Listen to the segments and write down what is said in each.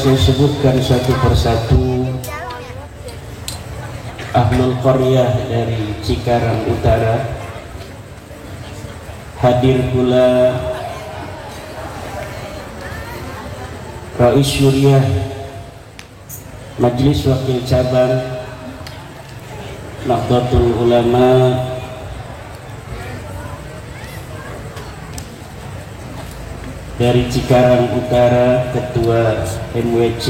saya sebutkan satu persatu. Ahlul Qaryah dari Cikarang Utara, hadir pula Rais Syuriah Majelis Wakil Cabang Nahdlatul Ulama dari Cikarang Utara, Ketua MWC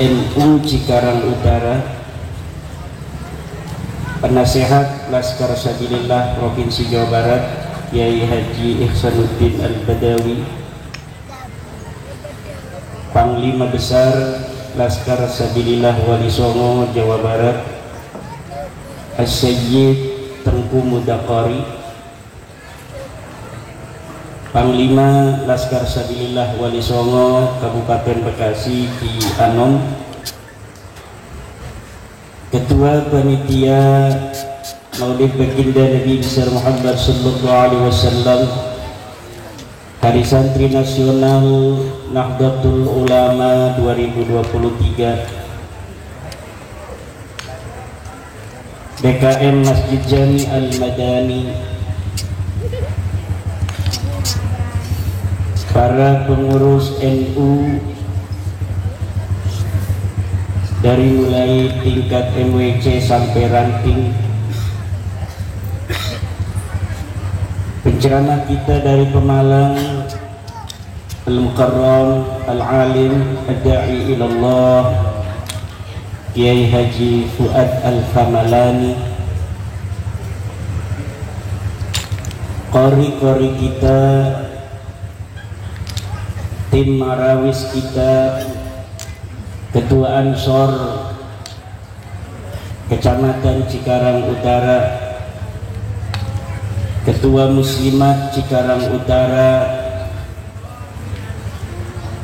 NU Cikarang Utara, Penasehat Laskar Sabilillah Provinsi Jawa Barat Kiai Haji Ihsanuddin Al-Badawi, Panglima Besar Laskar Sabilillah Wali Songo Jawa Barat As-Sayyid Tengku Mudaqari, Panglima Laskar Sabilillah Wali Songo Kabupaten Bekasi Ki Anom, Ketua Panitia Maulid Baginda Nabi besar Muhammad sallallahu alaihi wasallam Hari Santri Nasional Nahdlatul Ulama 2023, DKM Masjid Jami Al-Madani, para pengurus NU dari mulai tingkat MWC sampai ranting, penceramah kita dari Pemalang, Al-Mukarram, Al-Alim, Ad-Da'i Ilallah, Kiai Haji Fuad Al-Famalani, qori-qori kita, tim marawis kita, Ketua Ansor Kecamatan Cikarang Utara, Ketua Muslimat Cikarang Utara,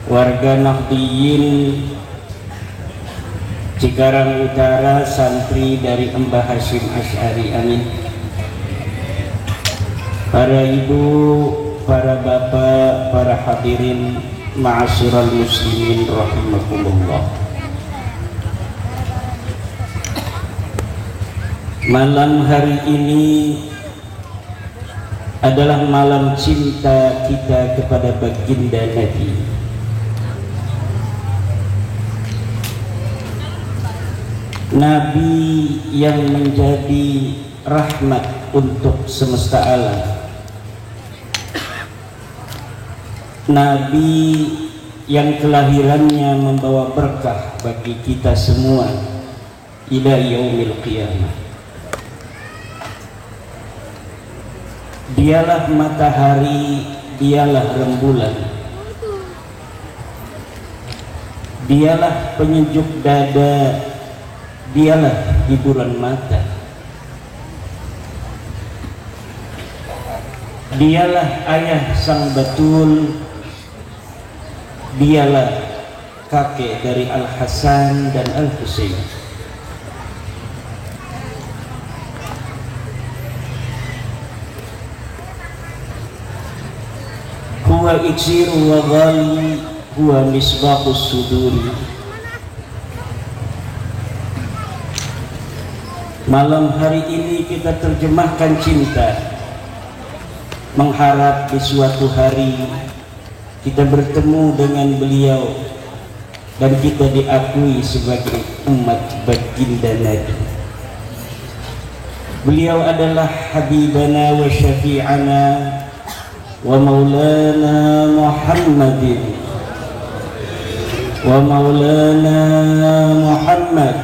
warga Nahdliyin Cikarang Utara, santri dari Mbah Hashim Asy'ari, amin. Para ibu, para bapak, para hadirin ma'asyiral muslimin rahimakumullah. Malam hari ini adalah malam cinta kita kepada baginda Nabi. Nabi yang menjadi rahmat untuk semesta alam, Nabi yang kelahirannya membawa berkah bagi kita semua ila yaumil qiyamah. Dialah matahari, dialah rembulan, dialah penyejuk dada, dialah hiburan mata, dialah ayah sang batul, dialah kakek dari Al-Hasan dan Al-Husain. Huwa iksiru wa ghali, huwa misbahus suduri. Malam hari ini kita terjemahkan cinta, mengharap di suatu hari kita bertemu dengan beliau dan kita diakui sebagai umat baginda Nabi. Beliau adalah habibana wa syafi'ana wa maulana Muhammadin wa maulana Muhammad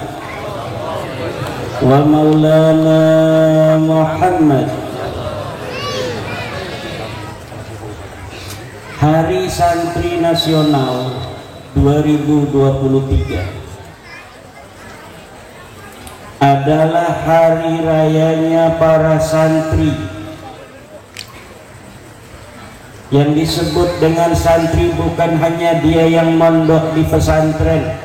wa maulana Muhammad. Hari Santri Nasional 2023 adalah hari rayanya para santri. Yang disebut dengan santri bukan hanya dia yang mondok di pesantren.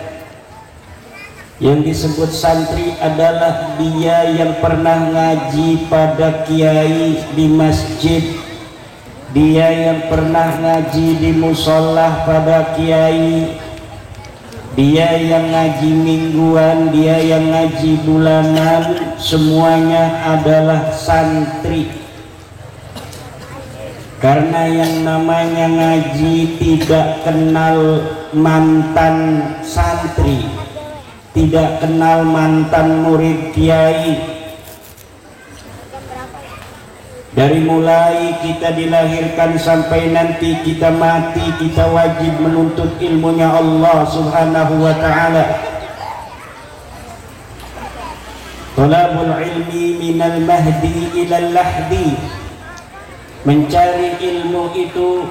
Yang disebut santri adalah dia yang pernah ngaji pada kiai di masjid, dia yang pernah ngaji di musola pada kiai, dia yang ngaji mingguan, dia yang ngaji bulanan, semuanya adalah santri. Karena yang namanya ngaji tidak kenal mantan santri, tidak kenal mantan murid kiai. Dari mulai kita dilahirkan sampai nanti kita mati, kita wajib menuntut ilmunya Allah Subhanahu wa ta'ala. Talabul ilmi minal mahdi ilal lahdi. Mencari ilmu itu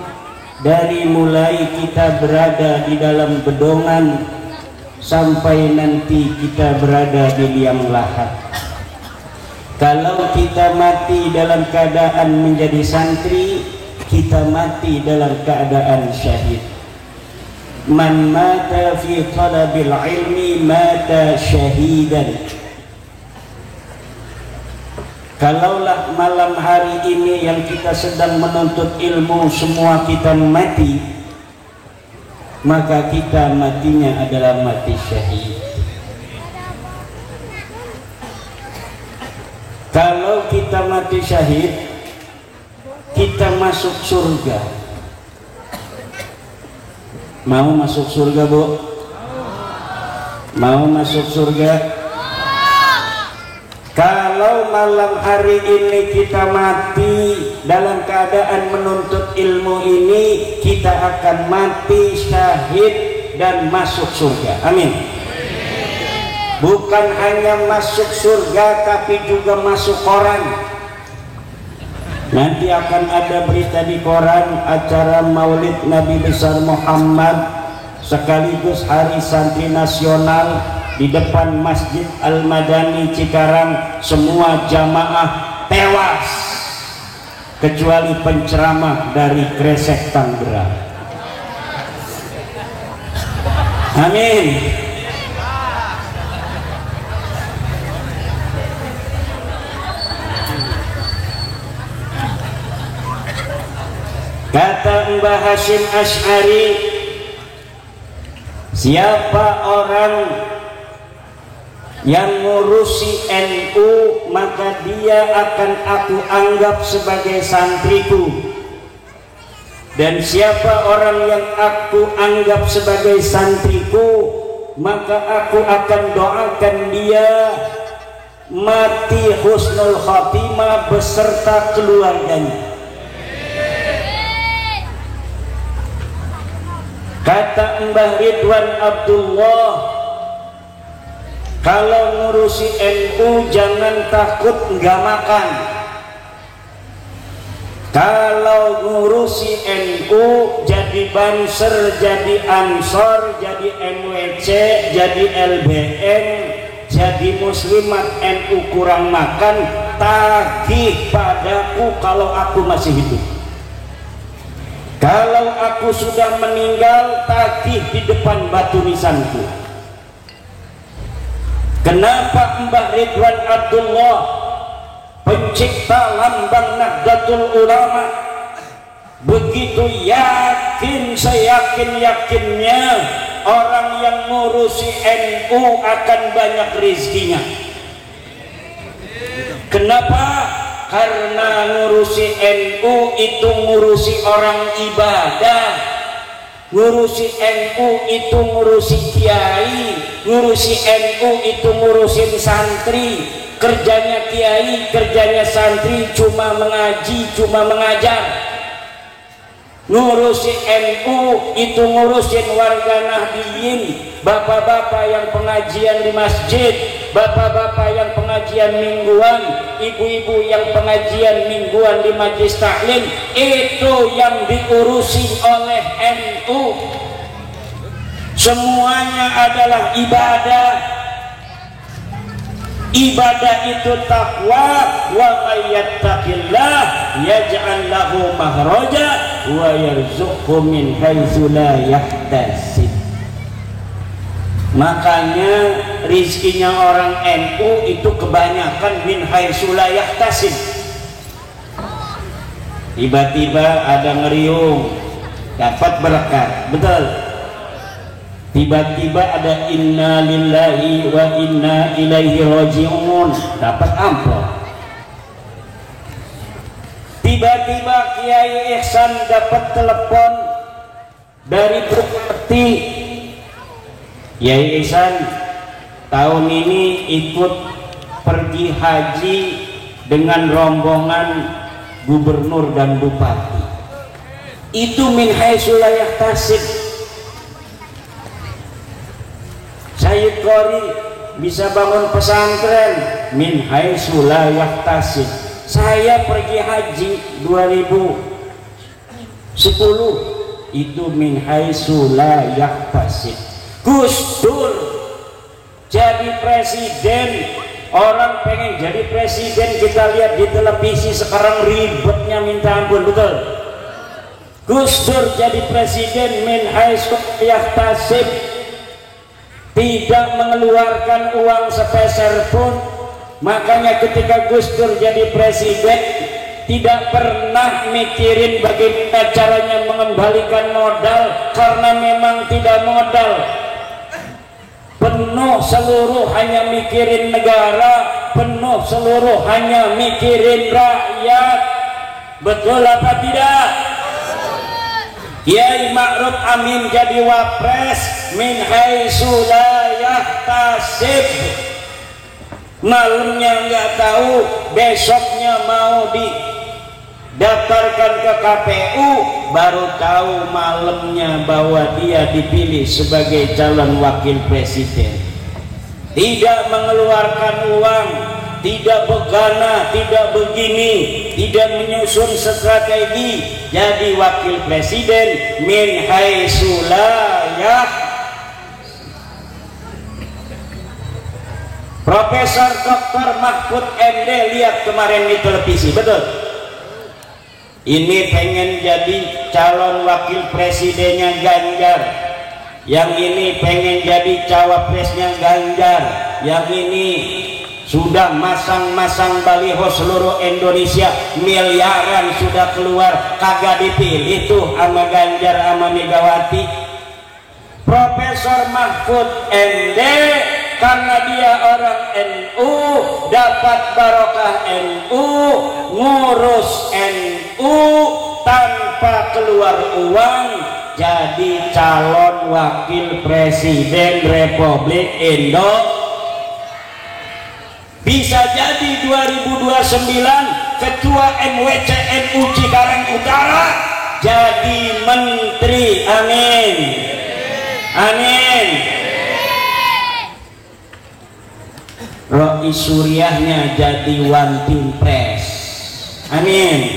dari mulai kita berada di dalam bedongan sampai nanti kita berada di liang lahat. Kalau kita mati dalam keadaan menjadi santri, kita mati dalam keadaan syahid. Man mata fi talabil ilmi mata syahidan. Kalaulah malam hari ini yang kita sedang menuntut ilmu semua kita mati, maka kita matinya adalah mati syahid. Kalau kita mati syahid, kita masuk surga. Mau masuk surga, Bu? Mau masuk surga? Kalau malam hari ini kita mati dalam keadaan menuntut ilmu ini, kita akan mati syahid dan masuk surga. Amin. Bukan hanya masuk surga, tapi juga masuk koran. Nanti akan ada berita di koran acara Maulid Nabi besar Muhammad sekaligus Hari Santri Nasional di depan Masjid Al-Madani Cikarang. Semua jamaah tewas kecuali penceramah dari Kresek Tangerang. Amin. Kata Mbah Hasyim Asy'ari, siapa orang yang ngurusi NU maka dia akan aku anggap sebagai santriku, dan siapa orang yang aku anggap sebagai santriku maka aku akan doakan dia mati husnul khatimah beserta keluarganya. Kata Mbah Ridwan Abdullah, kalau ngurusi NU jangan takut nggak makan. Kalau ngurusi NU jadi Banser, jadi Ansor, jadi MWC, jadi LBN, jadi Muslimat NU kurang makan, tagih padaku kalau aku masih hidup. Kalau aku sudah meninggal, tagih di depan batu nisanku. Kenapa Mbah Ridwan Abdullah, pencipta lambang Nahdlatul Ulama, begitu yakin, seyakin-yakinnya orang yang ngurusi NU akan banyak rezekinya? Kenapa? Karena ngurusi NU itu ngurusi orang ibadah, ngurusi NU itu ngurusi kiai, ngurusi NU itu ngurusin santri. Kerjanya kiai, kerjanya santri cuma mengaji, cuma mengajar. Ngurusi NU itu ngurusin warga Nahdliyin, bapak-bapak yang pengajian di masjid, bapak-bapak yang pengajian mingguan, ibu-ibu yang pengajian mingguan di majelis taklim. Itu yang diurusi oleh NU. Semuanya adalah ibadah. Ibadah itu takwa. Wa may yattaqillah yaj'al lahu makhraja wa yarzuqhu min haitsu la yahtasib. Makanya rizkinya orang NU itu kebanyakan min haitsu la yahtasib. tiba-tiba ada ngeriung dapat berkat, betul. Tiba-tiba ada inna lillahi wa inna ilaihi raji'un, dapat amplop. Tiba-tiba Kiai Ihsan dapat telepon dari Bupati. Kiai Ihsan tahun ini ikut pergi haji dengan rombongan gubernur dan bupati. Itu min haitsu la yahtasib. Sayyid Qori bisa bangun pesantren min haitsu la yahtasib. Saya pergi haji 2010 itu min haitsu la yahtasib. Gus Dur jadi presiden, orang pengen jadi presiden, kita lihat di televisi sekarang ribetnya minta ampun, betul. Gus Dur jadi presiden min haitsu yahtasib, tidak mengeluarkan uang sepeser pun. Makanya ketika Gus Dur jadi presiden tidak pernah mikirin bagaimana caranya mengembalikan modal, karena memang tidak modal. Penuh seluruh hanya mikirin negara, penuh seluruh hanya mikirin rakyat. Betul apa tidak? Kiai Ma'ruf Amin jadi wapres min haitsu la yahtasib. Malamnya nggak tahu, besoknya mau didaftarkan ke KPU, baru tahu malamnya bahwa dia dipilih sebagai calon wakil presiden. Tidak mengeluarkan uang, tidak begana, tidak begini, tidak menyusun strategi, jadi wakil presiden min haitsu la yahtasib. Profesor Dr. Mahfud MD lihat kemarin di televisi, betul. Ini pengen jadi calon wakil presidennya Ganjar, yang ini pengen jadi cawapresnya Ganjar, yang ini sudah masang-masang baliho seluruh Indonesia, miliaran sudah keluar, kagak dipilih tuh sama Ganjar sama Megawati. Profesor Mahfud MD karena dia orang NU, dapat barokah NU, ngurus NU tanpa keluar uang, jadi calon wakil presiden Republik Indonesia. Bisa jadi 2029 ketua MWC NU Cikarang Utara jadi menteri. Amin, amin. Rois Suriahnya jadi one team press. Amin.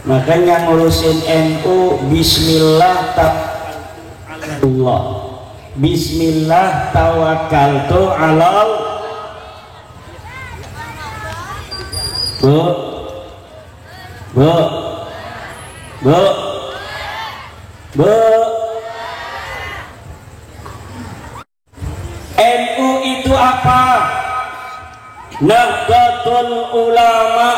Makanya ngurusin NU bismillah Allah. Bismillah tawakkaltu alal. Bu NU itu apa? Nahdlatul Ulama.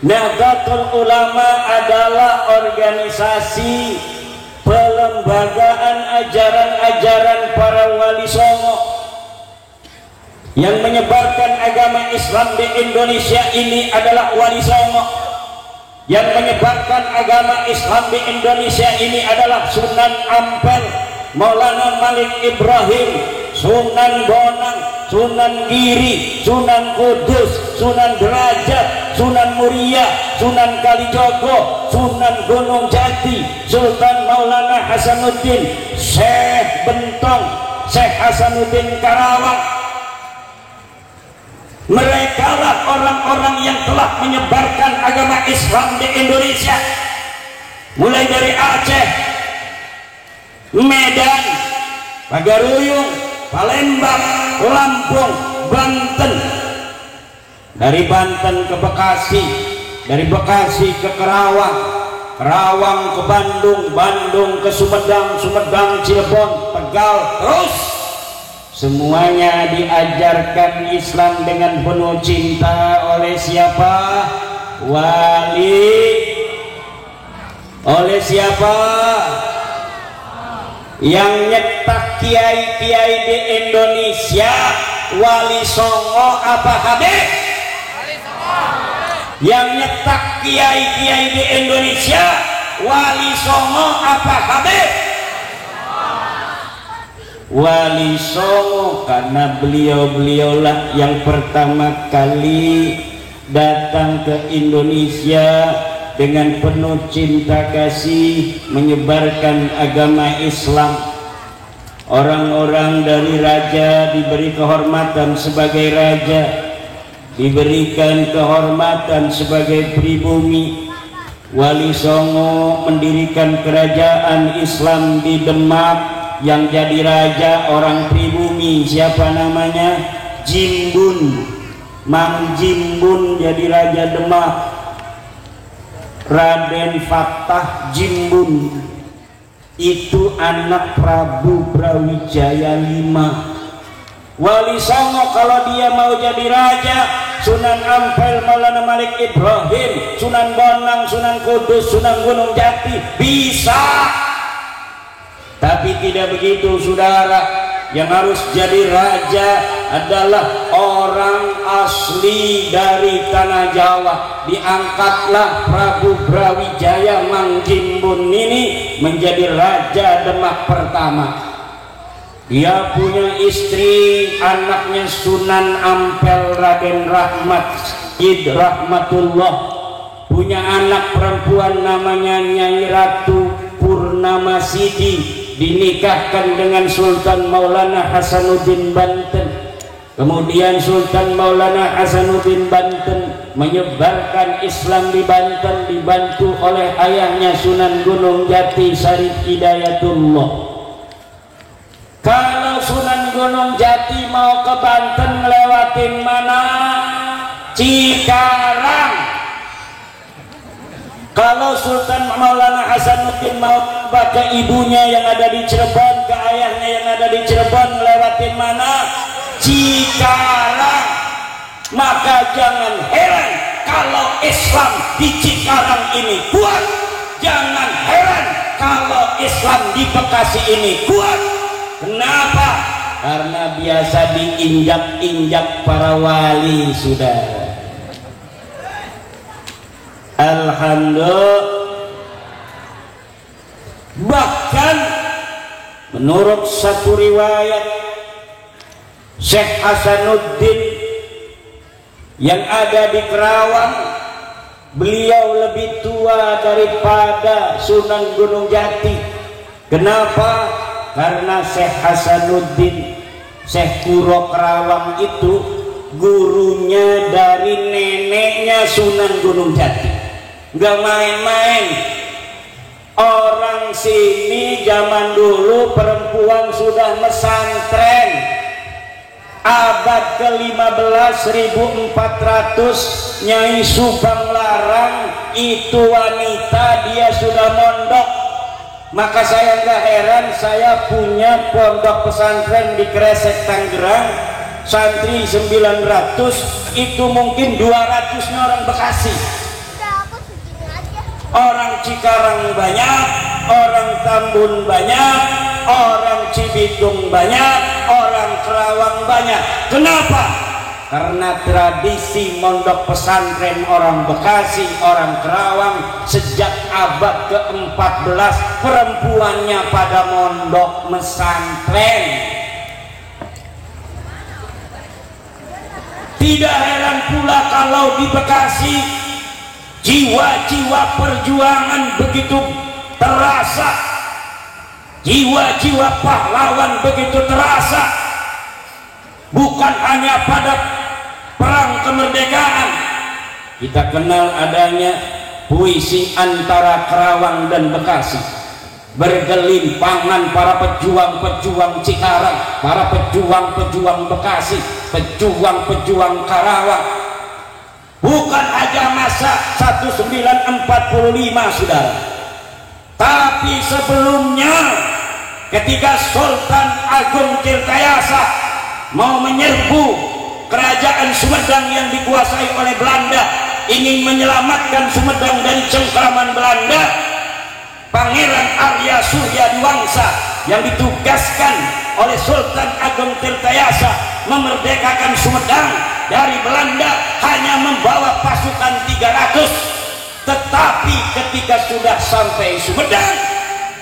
Nahdlatul Ulama adalah organisasi pelembagaan ajaran-ajaran para wali songo yang menyebarkan agama Islam di Indonesia. Ini adalah wali songo. Yang menyebarkan agama Islam di Indonesia ini adalah Sunan Ampel, Maulana Malik Ibrahim, Sunan Bonang, Sunan Giri, Sunan Kudus, Sunan Derajat, Sunan Muria, Sunan Kalijogo, Sunan Gunung Jati, Sultan Maulana Hasanuddin, Syekh Bentong, Syekh Hasanuddin Karawang. Mereka lah orang-orang yang telah menyebarkan agama Islam di Indonesia, mulai dari Aceh, Medan, Pagaruyung, Palembang, Lampung, Banten, dari Banten ke Bekasi, dari Bekasi ke Kerawang, Kerawang ke Bandung, Bandung ke Sumedang, Sumedang Cirebon, Tegal, terus Semuanya diajarkan Islam dengan penuh cinta oleh siapa? Wali. Oleh siapa? Yang nyetak kiai-kiai di Indonesia Wali Songo apa Habib? Yang nyetak kiai-kiai di Indonesia Wali Songo apa Habib? Wali Songo, karena beliau-beliaulah yang pertama kali datang ke Indonesia dengan penuh cinta kasih menyebarkan agama Islam. Orang-orang dari raja diberi kehormatan sebagai raja, diberikan kehormatan sebagai pribumi. Wali Songo mendirikan kerajaan Islam di Demak. Yang jadi raja orang pribumi siapa namanya? Jimbun. Mang Jimbun jadi raja Demak. Raden Fathah Jimbun itu anak Prabu Brawijaya V. Wali Songo kalau dia mau jadi raja, Sunan Ampel, Maulana Malik Ibrahim, Sunan Bonang, Sunan Kudus, Sunan Gunung Jati bisa. Tapi tidak begitu saudara. Yang harus jadi raja adalah orang asli dari tanah Jawa. Diangkatlah Prabu Brawijaya Mang Jimbun ini menjadi raja Demak pertama. Dia punya istri, anaknya Sunan Ampel Raden Rahmat Id Rahmatullah. Punya anak perempuan namanya Nyai Ratu Purnama Sidi, dinikahkan dengan Sultan Maulana Hasanuddin Banten. Kemudian Sultan Maulana Hasanuddin Banten menyebarkan Islam di Banten, dibantu oleh ayahnya Sunan Gunung Jati Syarif Hidayatullah. Kalau Sunan Gunung Jati mau ke Banten lewatin mana? Cikarang. Kalau Sultan Maulana Hasanuddin mau ke ibunya yang ada di Cirebon, ke ayahnya yang ada di Cirebon, lewatin mana? Cikarang. Maka jangan heran kalau Islam di Cikarang ini kuat. Jangan heran kalau Islam di Bekasi ini kuat. Kenapa? Karena biasa diinjak-injak para wali, saudara. Alhamdulillah. Bahkan menurut satu riwayat, Syekh Hasanuddin yang ada di Kerawang, beliau lebih tua daripada Sunan Gunung Jati. Kenapa? Karena Syekh Hasanuddin, Syekh Kuro Kerawang itu gurunya dari neneknya Sunan Gunung Jati. Nggak main-main. Orang sini zaman dulu perempuan sudah mesantren. Abad ke-15 1400 Nyai Subang Larang itu wanita, dia sudah mondok. Maka saya nggak heran, saya punya pondok pesantren di Kresek Tangerang, santri 900, itu mungkin 200-nya orang Bekasi. Orang Cikarang banyak, orang Tambun banyak, orang Cibitung banyak, orang Kerawang banyak. Kenapa? Karena tradisi mondok pesantren orang Bekasi, orang Kerawang sejak abad ke-14 perempuannya pada mondok pesantren. Tidak heran pula kalau di Bekasi jiwa-jiwa perjuangan begitu terasa, jiwa-jiwa pahlawan begitu terasa. Bukan hanya pada perang kemerdekaan, kita kenal adanya puisi antara Kerawang dan Bekasi. Bergelimpangan para pejuang-pejuang Cikarang, para pejuang-pejuang Bekasi, pejuang-pejuang Karawang. Bukan hanya masa 1945 saudara, tapi sebelumnya ketika Sultan Agung Tirtayasa mau menyerbu kerajaan Sumedang yang dikuasai oleh Belanda, ingin menyelamatkan Sumedang dari cengkraman Belanda, Pangeran Arya Surya Diwangsa yang ditugaskan oleh Sultan Agung Tirtayasa memerdekakan Sumedang dari Belanda hanya membawa pasukan 300, tetapi ketika sudah sampai Sumedang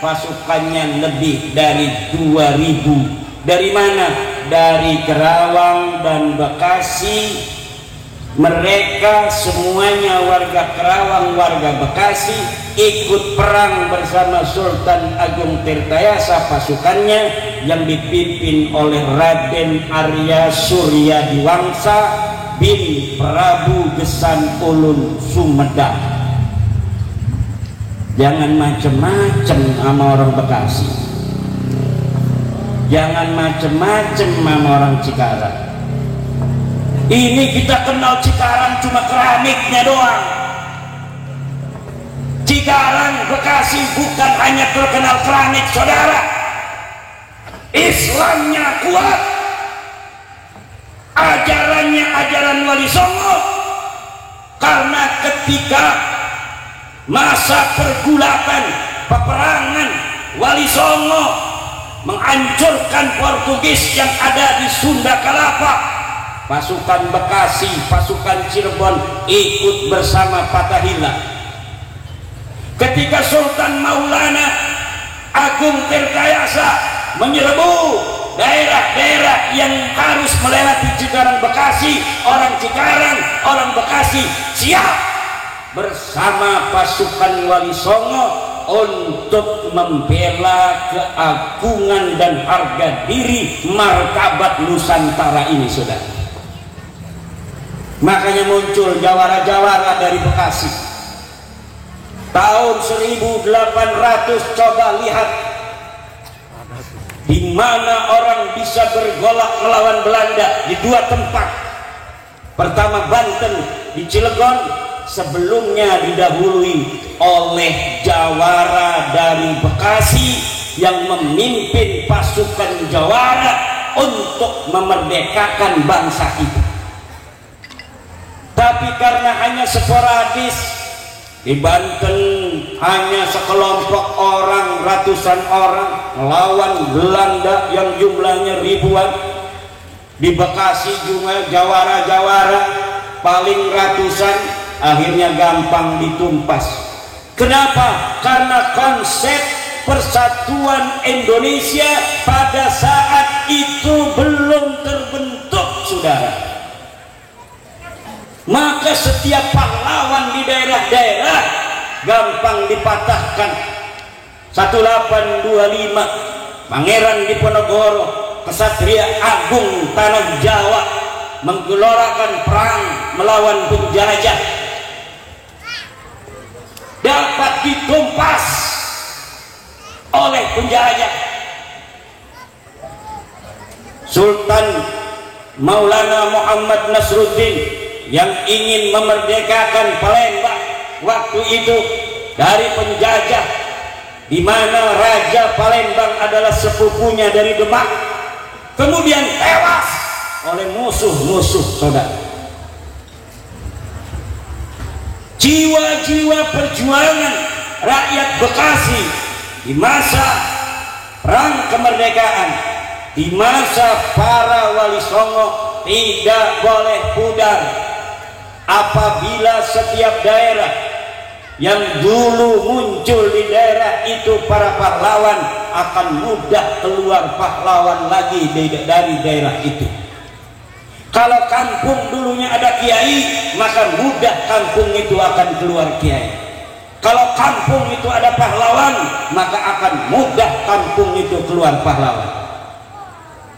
pasukannya lebih dari 2000. Dari mana? Dari Kerawang dan Bekasi. Mereka semuanya warga Kerawang, warga Bekasi ikut perang bersama Sultan Agung Tirtayasa, pasukannya yang dipimpin oleh Raden Arya Surya Diwangsa bin Prabu Gesan Ulun Sumedang. Jangan macem-macem sama orang Bekasi, jangan macem-macem sama orang Cikarang. Ini kita kenal Cikarang cuma keramiknya doang. Cikarang, Bekasi bukan hanya terkenal keramik, saudara. Islamnya kuat, ajarannya ajaran Wali Songo. Karena ketika masa pergulatan peperangan, Wali Songo menghancurkan Portugis yang ada di Sunda Kelapa, pasukan Bekasi, pasukan Cirebon ikut bersama Fatahillah. Ketika Sultan Maulana Agung Tirtayasa menyerbu daerah-daerah yang harus melewati Cikarang Bekasi, orang Cikarang, orang Bekasi siap bersama pasukan Wali Songo untuk membela keagungan dan harga diri martabat Nusantara ini, saudara. Makanya muncul jawara-jawara dari Bekasi tahun 1800. Coba lihat di mana orang bisa bergolak melawan Belanda. Di dua tempat. Pertama Banten, di Cilegon, sebelumnya didahului oleh jawara dari Bekasi yang memimpin pasukan jawara untuk memerdekakan bangsa kita. Tapi karena hanya sporadis, di Banten hanya sekelompok orang, ratusan orang melawan Belanda yang jumlahnya ribuan. Di Bekasi juga jawara-jawara paling ratusan, akhirnya gampang ditumpas. Kenapa? Karena konsep persatuan Indonesia pada saat itu belum terbentuk, saudara. Maka setiap pahlawan di daerah-daerah gampang dipatahkan. 1825 Pangeran Diponegoro, Kesatria Agung Tanah Jawa, menggelorakan perang melawan penjajah, dapat ditumpas oleh penjajah. Sultan Maulana Muhammad Nasruddin yang ingin memerdekakan Palembang waktu itu dari penjajah, di mana Raja Palembang adalah sepupunya dari Demak, kemudian tewas oleh musuh-musuh, saudara. Jiwa-jiwa perjuangan rakyat Bekasi di masa perang kemerdekaan, di masa para Wali Songo tidak boleh pudar. Apabila setiap daerah yang dulu muncul di daerah itu para pahlawan, akan mudah keluar pahlawan lagi dari daerah itu. Kalau kampung dulunya ada kiai, maka mudah kampung itu akan keluar kiai. Kalau kampung itu ada pahlawan, maka akan mudah kampung itu keluar pahlawan.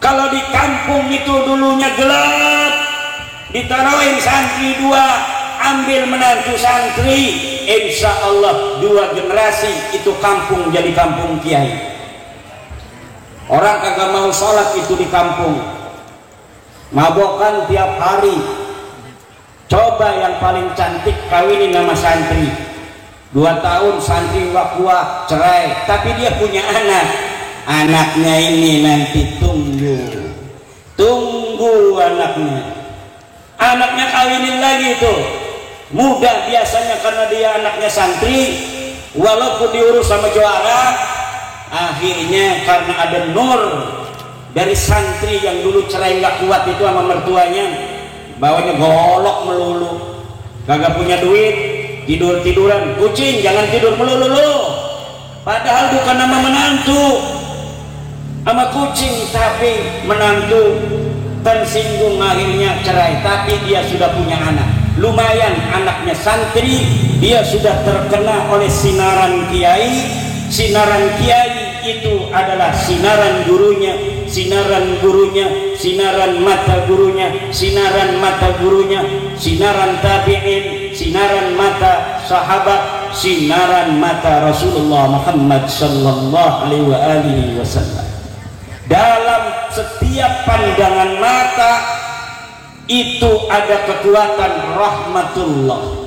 Kalau di kampung itu dulunya gelap, ditaruhin santri dua, ambil menantu santri, insya Allah 2 generasi itu kampung jadi kampung kiai. Orang kagak mau sholat itu di kampung, mabokan tiap hari. Coba yang paling cantik kawinin nama santri, 2 tahun santri wakwa cerai, tapi dia punya anak. Anaknya ini nanti tunggu tunggu anaknya kawinin lagi tuh, muda biasanya karena dia anaknya santri, walaupun diurus sama juara, akhirnya karena ada nur dari santri yang dulu cerai nggak kuat itu sama mertuanya, bawanya golok melulu, kagak punya duit, tidur-tiduran, kucing jangan tidur melulu lu, padahal bukan nama menantu sama kucing, tapi menantu tersinggung akhirnya cerai, tapi dia sudah punya anak, lumayan anaknya santri, dia sudah terkena oleh sinaran kiai. Sinaran kiai itu adalah sinaran gurunya, sinaran gurunya, sinaran mata gurunya, sinaran mata gurunya, sinaran tabi'in, sinaran mata sahabat, sinaran mata Rasulullah Muhammad sallallahu alaihi wasallam. Dalam setiap pandangan mata itu ada kekuatan rahmatullah.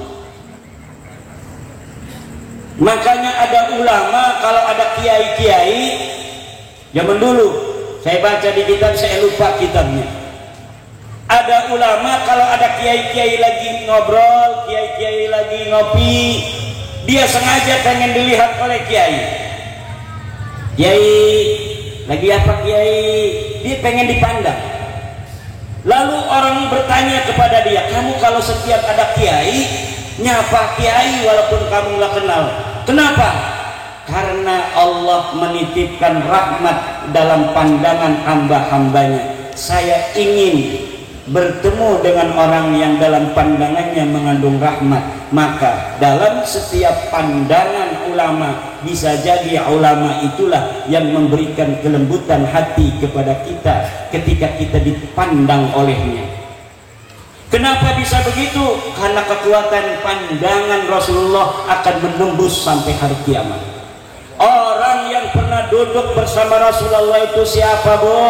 Makanya ada ulama, kalau ada kiai-kiai zaman dulu, saya baca di kitab, saya lupa kitabnya, ada ulama kalau ada kiai-kiai lagi ngobrol, kiai-kiai lagi ngopi, dia sengaja pengen dilihat oleh kiai. Kiai lagi apa kiai? Dia pengen dipandang. Lalu orang bertanya kepada dia, kamu kalau setiap ada kiai nyapa kiai walaupun kamu nggak kenal, kenapa? Karena Allah menitipkan rahmat dalam pandangan hamba-hambanya. Saya ingin bertemu dengan orang yang dalam pandangannya mengandung rahmat. Maka dalam setiap pandangan ulama, bisa jadi ulama itulah yang memberikan kelembutan hati kepada kita ketika kita dipandang olehnya. Kenapa bisa begitu? Karena kekuatan pandangan Rasulullah akan menembus sampai hari kiamat. Orang yang pernah duduk bersama Rasulullah itu siapa, Bu?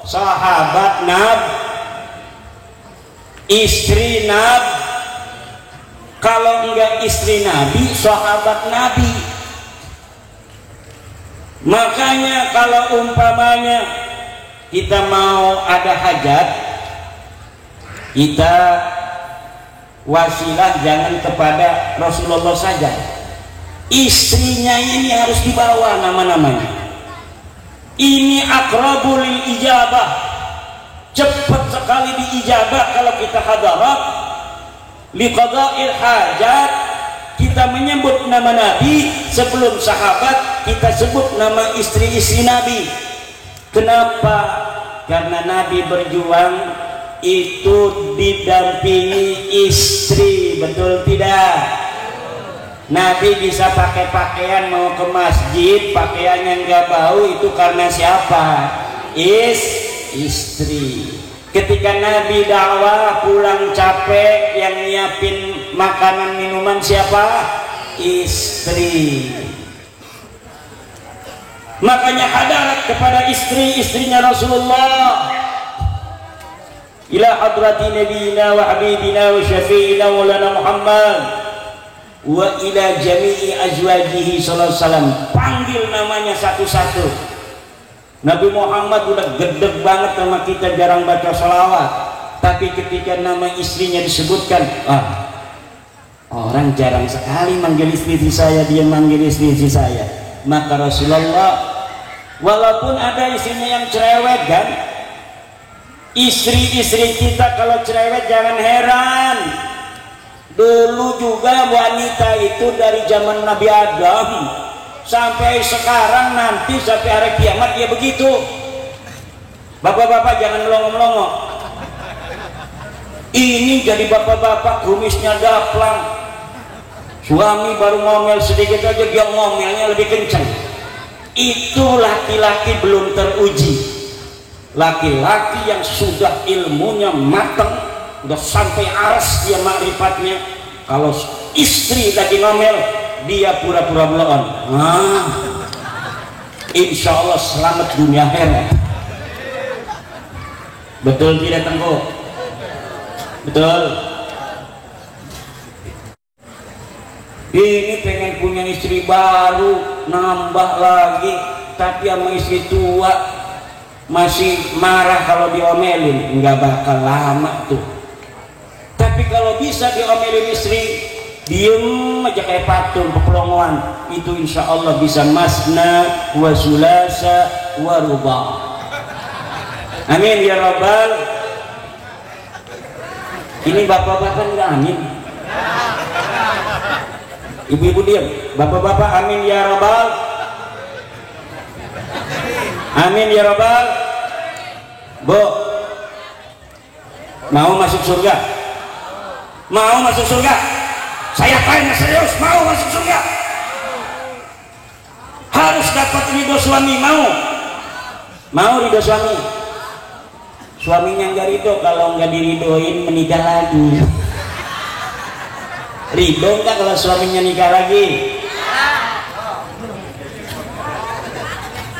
Sahabat Nabi, istri Nabi. Kalau enggak istri Nabi, sahabat Nabi. Makanya kalau umpamanya kita mau ada hajat, kita wasilah jangan kepada Rasulullah saja, istrinya ini harus dibawa nama-namanya. Ini aqrabul ijabah, cepat sekali diijabah kalau kita hadarat liqada'il hajat. Kita menyebut nama Nabi sebelum sahabat, kita sebut nama istri-istri Nabi. Kenapa? Karena Nabi berjuang itu didampingi istri, betul tidak? Nabi bisa pakai pakaian mau ke masjid, pakaiannya nggak bau, itu karena siapa? Istri. Ketika Nabi dakwah pulang capek, yang nyiapin makanan minuman siapa? Istri. Makanya hadarat kepada istri-istrinya Rasulullah. Ila hadrati nabiyina wa habibina wa syafi'ina wa lana Muhammad wa ila jami'i azwajihi sallallahu alaihi wasallam. Panggil namanya satu-satu. Nabi Muhammad udah gedeg banget sama kita, jarang baca salawat, tapi ketika nama istrinya disebutkan, orang jarang sekali manggil istri saya, dia manggil istri saya. Maka Rasulullah, walaupun ada istrinya yang cerewet kan, istri-istri kita kalau cerewet jangan heran. Dulu juga wanita itu dari zaman Nabi Adam sampai sekarang, nanti sampai hari kiamat ya begitu. Bapak-bapak jangan melongo-melongo. Ini jadi bapak-bapak kumisnya daplang, suami baru ngomel sedikit aja dia ngomelnya lebih kencang. Itu laki-laki belum teruji. Laki-laki yang sudah ilmunya matang, udah sampai aras dia makrifatnya, kalau istri lagi ngomel dia pura-pura belon, insya Allah selamat dunia akhirat. Betul tidak Tengku? Betul. Ini pengen punya istri baru, nambah lagi, tapi sama istri tua masih marah kalau diomelin, nggak bakal lama tuh. Tapi kalau bisa diomelin istri, diem aja kayak patung peplongoan, itu insya Allah bisa masna wa sulasa wa ruba. Amin ya rabbal. Ini bapak-bapak nggak amin, ibu-ibu diam, bapak-bapak amin ya rabbal. Amin ya rabbal. Bu, mau masuk surga? Mau masuk surga? Saya tanya serius, mau masuk surga? Harus dapat ridho suami, mau ridho suami. Suaminya nggak ridho, kalau nggak diridoin menikah lagi. Ridho nggak kalau suaminya nikah lagi?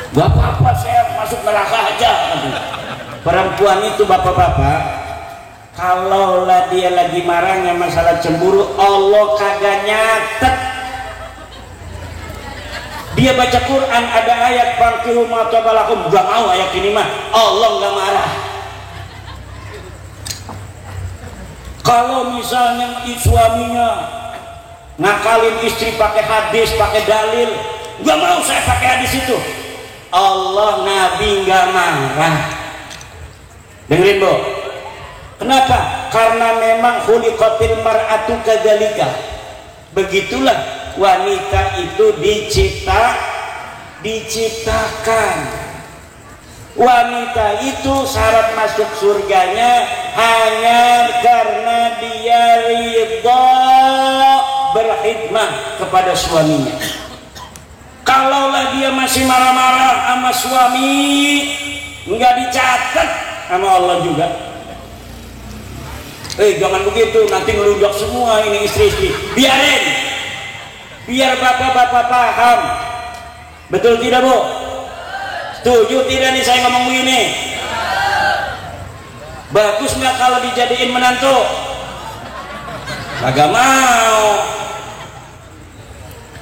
Gak apa-apa, saya masuk neraka aja. Perempuan itu bapak-bapak, kalau dia lagi marahnya masalah cemburu, Allah kagak nyatet. Dia baca Quran ada ayat fankihu ma taba lakum, gak mau ayat ini mah, Allah gak marah. Kalau misalnya suaminya ngakalin istri pakai hadis, pakai dalil, gak mau saya pakai hadis itu, Allah Nabi nggak marah. Dengerin Bu, kenapa? Karena memang khuliqatil mar'atu kadzalika, begitulah wanita itu diciptakan. Wanita itu syarat masuk surganya hanya karena dia ridha berkhidmah kepada suaminya. Kalaulah dia masih marah-marah sama suami, nggak dicatat sama Allah juga. Jangan begitu, nanti ngelunjak semua ini istri-istri. Biarin, biar bapak-bapak paham. Betul tidak Bu? Setuju tidak nih saya ngomong begini? Bagus nggak kalau dijadiin menantu? Kagak mau.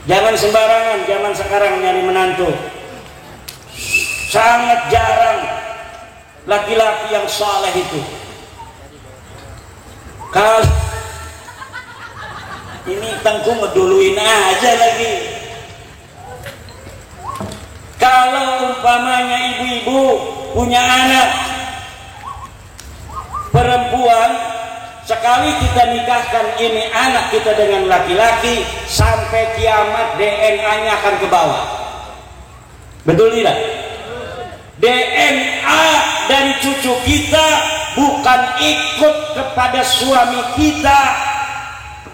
Jangan sembarangan, zaman sekarang nyari menantu. Sangat jarang laki-laki yang saleh itu. Kalau ini Tengku ngeduluin aja lagi. Kalau umpamanya ibu-ibu punya anak perempuan, sekali kita nikahkan ini anak kita dengan laki-laki, sampai kiamat DNA-nya akan ke bawah. Betul tidak? DNA dari cucu kita bukan ikut kepada suami kita,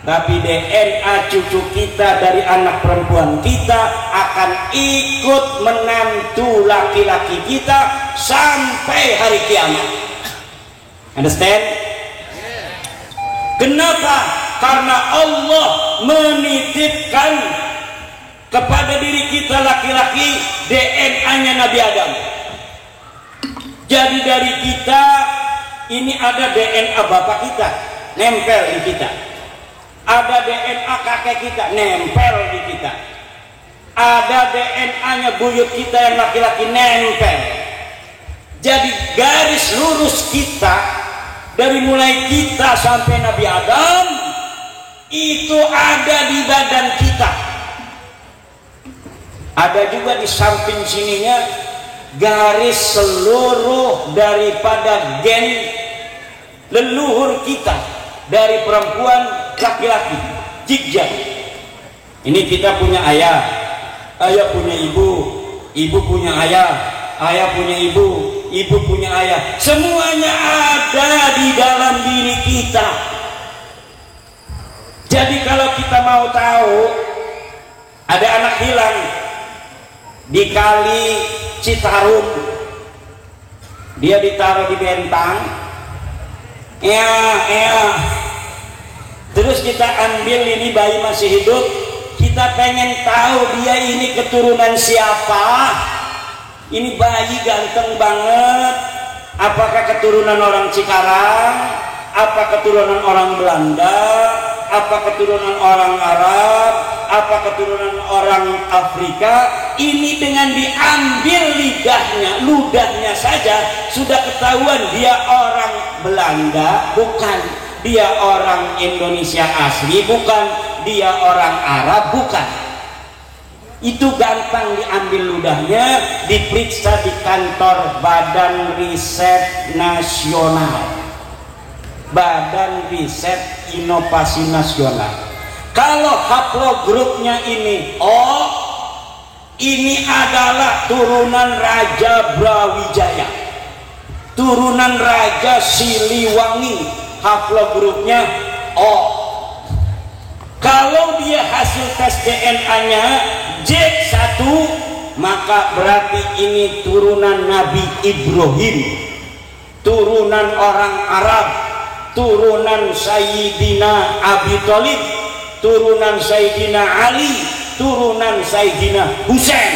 tapi DNA cucu kita dari anak perempuan kita akan ikut menantu laki-laki kita sampai hari kiamat. Understand? Kenapa? Karena Allah menitipkan kepada diri kita laki-laki DNA-nya Nabi Adam. Jadi dari kita ini ada DNA bapak kita nempel di kita, ada DNA kakek kita nempel di kita, ada DNA-nya buyut kita yang laki-laki nempel. Jadi garis lurus kita dari mulai kita sampai Nabi Adam itu ada di badan kita. Ada juga di samping sininya garis seluruh daripada gen leluhur kita dari perempuan laki-laki, jigjar. Ini kita punya ayah, ayah punya ibu, ibu punya ayah, ayah punya ibu, ibu punya ayah. Semuanya ada di dalam diri kita. Jadi kalau kita mau tahu ada anak hilang di kali Citarum, dia ditaruh di bentang, terus kita ambil ini bayi masih hidup, kita pengen tahu dia ini keturunan siapa. Ini bayi ganteng banget, apakah keturunan orang Cikarang, apa keturunan orang Belanda, apa keturunan orang Arab, apa keturunan orang Afrika, ini dengan diambil ludahnya saja sudah ketahuan dia orang Belanda bukan, dia orang Indonesia asli bukan, dia orang Arab bukan. Itu gampang diambil ludahnya, diperiksa di kantor Badan Riset Nasional, Badan Riset Inovasi Nasional. Kalau haplogrupnya ini ini adalah turunan Raja Brawijaya, turunan Raja Siliwangi, haplogrupnya O. Kalau dia hasil tes DNA J1, maka berarti ini turunan Nabi Ibrahim, turunan orang Arab, turunan Sayyidina Abi Thalib, turunan Sayyidina Ali, turunan Sayyidina Husain.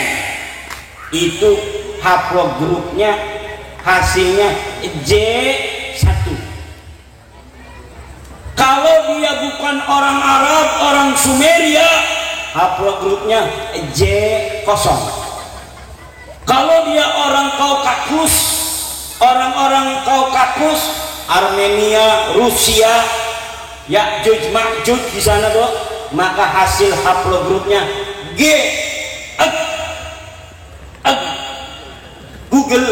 Itu haplogrupnya, hasilnya J1. Kalau dia bukan orang Arab, orang Sumeria, haplogrupnya J0. Kalau dia orang Kaukasus, orang-orang Kaukasus, Armenia, Rusia, Ya'juj Ma'juj di sana tuh, maka hasil haplogrupnya G. Google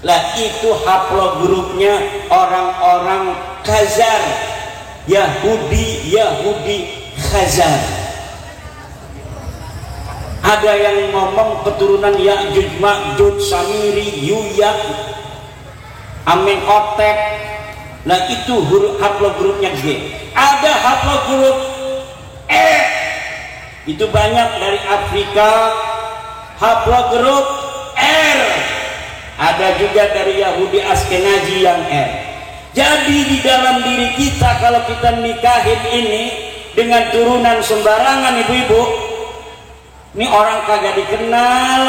lah, itu haplogrupnya orang-orang Khazar, Yahudi Khazar. Ada yang ngomong keturunan Ya'juj Ma'juj, Samiri, Yuyak, Amenhotep. Nah itu haplogrupnya G. Ada haplogrup E, itu banyak dari Afrika. Haplogrup R, ada juga dari Yahudi Askenazi yang R. Jadi di dalam diri kita, kalau kita nikahin ini dengan turunan sembarangan, ibu-ibu, ini orang kagak dikenal,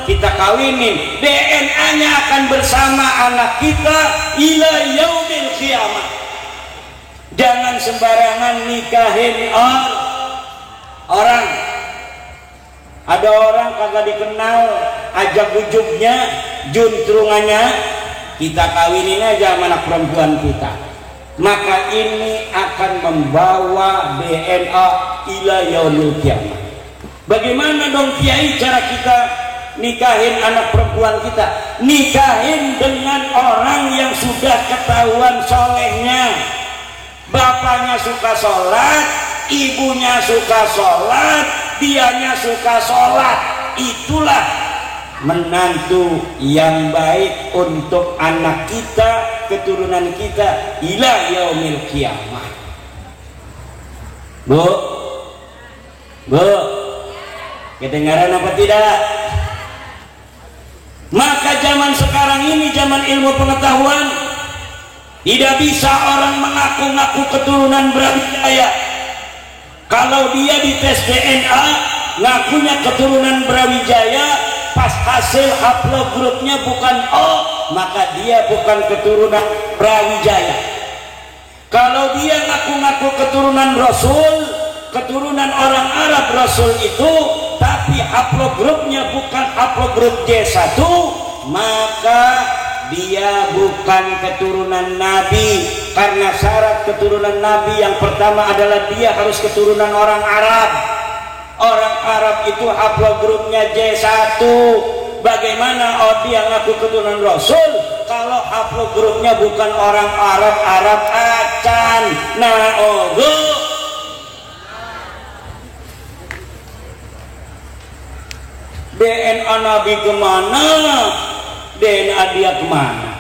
kita kawinin, DNA-nya akan bersama anak kita ila yaumil qiyamah. Jangan sembarangan nikahin orang. Ada orang kagak dikenal, ajak bujuknya, juntrungannya, kita kawinin aja sama anak perempuan kita. Maka ini akan membawa DNA ila yaumil qiyamah. Bagaimana dong Kiai cara kita nikahin anak perempuan kita? Nikahin dengan orang yang sudah ketahuan solehnya. Bapaknya suka sholat, ibunya suka sholat, dianya suka sholat. Itulah menantu yang baik untuk anak kita, keturunan kita ila yaumil qiyamah. Bu, kedengaran apa tidak? Maka zaman sekarang ini zaman ilmu pengetahuan, tidak bisa orang mengaku-ngaku keturunan Brawijaya. Kalau dia di tes DNA ngakunya keturunan Brawijaya, pas hasil haplogrupnya bukan O, maka dia bukan keturunan Brawijaya. Kalau dia ngaku-ngaku keturunan Rasul, keturunan orang Arab Rasul itu, tapi haplogrupnya bukan haplogrup J1, maka dia bukan keturunan Nabi. Karena syarat keturunan Nabi yang pertama adalah dia harus keturunan orang Arab. Orang Arab itu haplogrupnya J1. Bagaimana dia ngaku keturunan Rasul kalau haplogrupnya bukan orang Arab, Arab acan. DNA Nabi kemana? DNA dia kemana?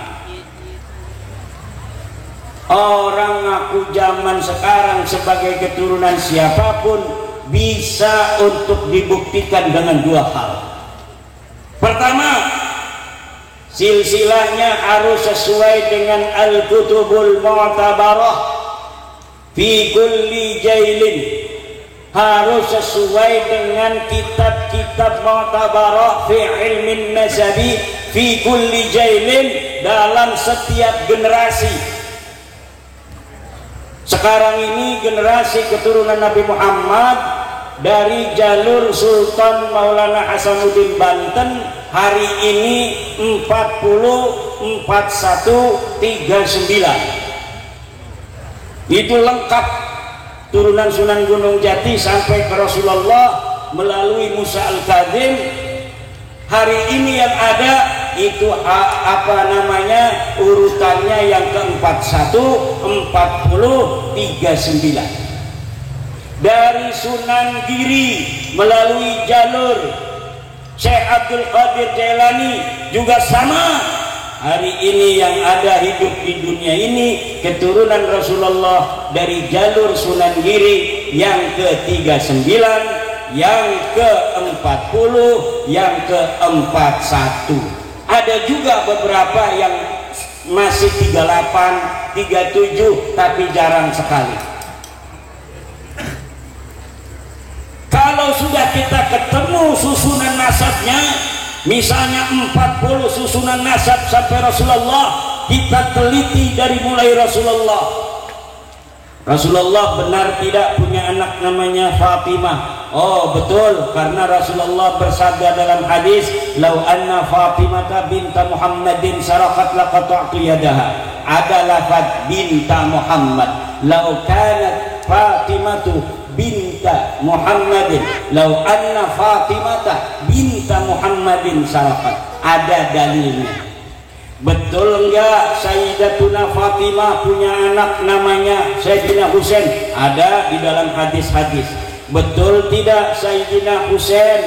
Orang ngaku zaman sekarang sebagai keturunan siapapun bisa untuk dibuktikan dengan dua hal. Pertama, silsilahnya harus sesuai dengan Al-Kutubul Mu'tabarah fi kulli jailin, harus sesuai dengan kitab-kitab Mu'tabarah fi ilmin nasabi fi kulli jailin, dalam setiap generasi. Sekarang ini generasi keturunan Nabi Muhammad dari jalur Sultan Maulana Hasanuddin Banten hari ini 404139. Itu lengkap turunan Sunan Gunung Jati sampai ke Rasulullah melalui Musa Al-Kadzim. Hari ini yang ada itu urutannya yang ke-41 4039. Dari Sunan Giri melalui jalur Syekh Abdul Qadir Jailani juga sama. Hari ini yang ada hidup di dunia ini keturunan Rasulullah dari jalur Sunan Giri yang ke-39, yang ke-40, yang ke-41. Ada juga beberapa yang masih 38, 37 tapi jarang sekali. Kalau sudah kita ketemu susunan nasabnya, misalnya 40 susunan nasab sampai Rasulullah, kita teliti dari mulai Rasulullah. Rasulullah benar tidak punya anak namanya Fatimah. Oh betul, karena Rasulullah bersabda dalam hadis, "Lau anna Fatimah binta Muhammadin sarakat laqata'tu yadaha." Ada lafaz binta Muhammad. Lau kanat Fatimatu binta Muhammadin, lau anna Fatimata binta Muhammadin sarakat. Ada dalilnya. Betul enggak Sayyidatuna Fatimah punya anak namanya Sayyidina Husain? Ada di dalam hadis-hadis. Betul tidak Sayyidina Husain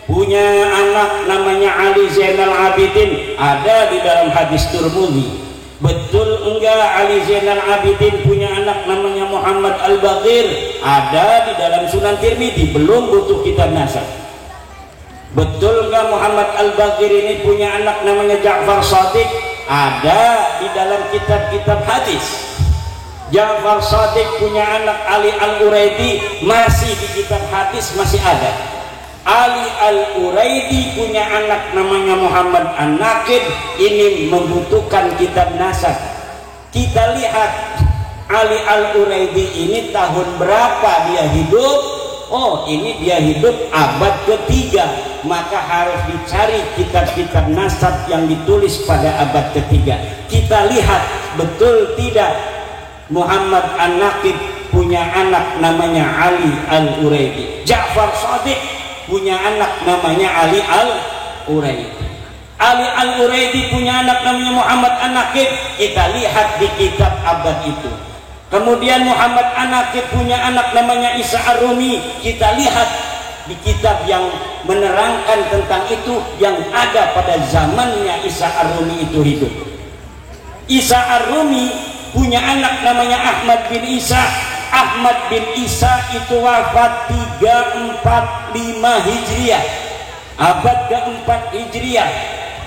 punya anak namanya Ali Zainal Abidin? Ada di dalam hadis Tirmidzi. Betul enggak Ali Zainal Abidin punya anak namanya Muhammad Al-Baqir? Ada di dalam Sunan Tirmidzi, belum butuh kitab nasab. Betul enggak Muhammad Al-Baqir ini punya anak namanya Ja'far Shadiq? Ada di dalam kitab-kitab hadis. Ja'far Shadiq punya anak Ali Al-Uraidi, masih di kitab hadis masih ada. Ali Al-Uraidi punya anak namanya Muhammad An-Naqid, ini membutuhkan kitab nasab. Kita lihat Ali Al-Uraidi ini tahun berapa dia hidup. Oh ini dia hidup abad ketiga, maka harus dicari kitab-kitab nasab yang ditulis pada abad ketiga. Kita lihat betul tidak Muhammad An-Naqid punya anak namanya Ali Al-Uraidi. Ja'far Shadiq punya anak namanya Ali Al-Uraidi. Ali Al-Uraidi punya anak namanya Muhammad An-Naqid. Kita lihat di kitab abad itu. Kemudian Muhammad An-Naqid punya anak namanya Isa Ar-Rumi. Kita lihat di kitab yang menerangkan tentang itu yang ada pada zamannya Isa Ar-Rumi itu hidup. Isa Ar-Rumi punya anak namanya Ahmad bin Isa. Ahmad bin Isa itu wafat 345 Hijriah, abad ke-4 Hijriah.